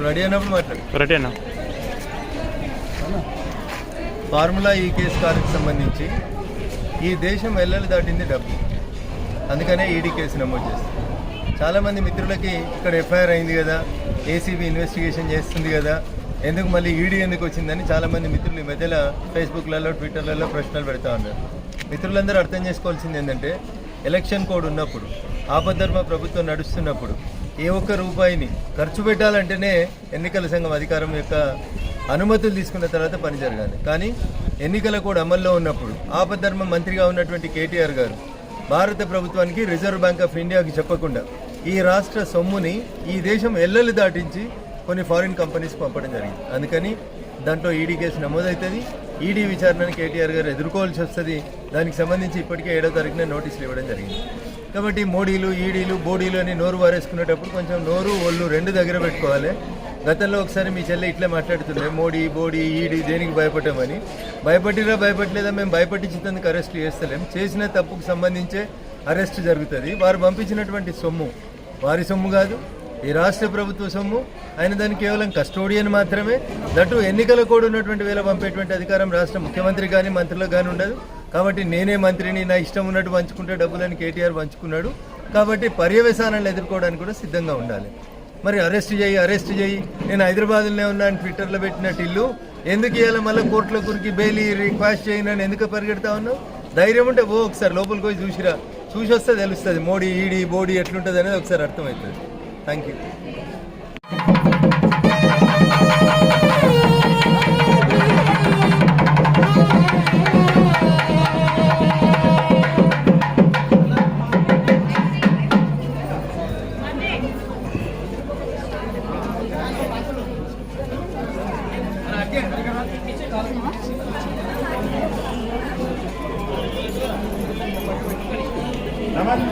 Ready అయినప్పుడు మాట్లాడు. Ready అన్నా. ఫార్ములా ఈ కేసు కారుకు సంబంధించి ఈ దేశం ఎల్లలు దాటింది డబ్బు, అందుకనే ఈడీ కేసు నమోదు చేస్తుంది. చాలామంది మిత్రులకి ఇక్కడ ఎఫ్ఐఆర్ అయింది కదా, ఏసీబీ ఇన్వెస్టిగేషన్ చేస్తుంది కదా, ఎందుకు మళ్ళీ ఈడీ ఎందుకు వచ్చిందని చాలామంది మిత్రులు ఈ మధ్యలో ఫేస్బుక్లలో ట్విట్టర్లలో ప్రశ్నలు పెడతా ఉన్నారు. మిత్రులందరూ అర్థం చేసుకోవాల్సింది ఏంటంటే, ఎలక్షన్ కోడ్ ఉన్నప్పుడు, ఆపద్ధర్మ ప్రభుత్వం నడుస్తున్నప్పుడు ఏ ఒక్క రూపాయిని ఖర్చు పెట్టాలంటేనే ఎన్నికల సంఘం అధికారం యొక్క అనుమతులు తీసుకున్న తర్వాత పని జరగాలి. కానీ ఎన్నికల కోడ్ అమల్లో ఉన్నప్పుడు ఆపద్ధర్మ మంత్రిగా ఉన్నటువంటి కేటీఆర్ గారు భారత ప్రభుత్వానికి, రిజర్వ్ బ్యాంక్ ఆఫ్ ఇండియాకి చెప్పకుండా ఈ రాష్ట్ర సొమ్ముని ఈ దేశం ఎల్లలు దాటించి కొన్ని ఫారిన్ కంపెనీస్ పంపడం జరిగింది. అందుకని దాంట్లో ఈడీ కేసు నమోదవుతుంది. ఈడీ విచారణని కేటీఆర్ గారు ఎదుర్కోవాల్సి వస్తుంది. దానికి సంబంధించి ఇప్పటికే 7వ తారీఖున నోటీసులు ఇవ్వడం జరిగింది. కాబట్టి మోడీలు, ఈడీలు, బోడీలు అని నోరు వారేసుకునేటప్పుడు కొంచెం నోరు ఒళ్ళు రెండు దగ్గర పెట్టుకోవాలి. గతంలో ఒకసారి మీ చెల్లె ఇట్లే మాట్లాడుతుండే, మోడీ, బోడీ, ఈడీ దేనికి భయపడ్డామని. భయపట్టిరా భయపడలేదా, మేము భయపట్టించేందుకు అరెస్టు చేస్తలేం. చేసిన తప్పుకు సంబంధించే అరెస్టు జరుగుతుంది. వారు పంపించినటువంటి సొమ్ము వారి సొమ్ము కాదు, ఈ రాష్ట్ర ప్రభుత్వ సొమ్ము. ఆయన దానికి కేవలం కస్టోడియన్ మాత్రమే. దట్టు ఎన్నికల కోడ్ ఉన్నటువంటి వేళ పంపేటువంటి అధికారం రాష్ట్ర ముఖ్యమంత్రి కానీ మంత్రులకు కానీ ఉండదు. కాబట్టి నేనే మంత్రిని, నా ఇష్టం ఉన్నట్టు పంచుకుంటే డబ్బులని కేటీఆర్ పంచుకున్నాడు. కాబట్టి పర్యవసానాలను ఎదుర్కోవడానికి కూడా సిద్ధంగా ఉండాలి. మరి అరెస్ట్ చేయి, నేను హైదరాబాద్లోనే ఉన్నా అని ట్విట్టర్లో పెట్టినట్టు ఇల్లు ఎందుకు ఇవ్వాలి, మళ్ళీ కోర్టులో కురికి బెయిలీ రిక్వెస్ట్ చేయనని ఎందుకు పరిగెడతా ఉన్నావు? ధైర్యం ఉంటే ఒకసారి లోపలికి పోయి చూసి వస్తే తెలుస్తుంది మోడీ, ఈడీ, బోడీ ఎట్లుంటుంది అనేది ఒకసారి అర్థమవుతుంది. Thank you. Terima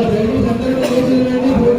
kasih.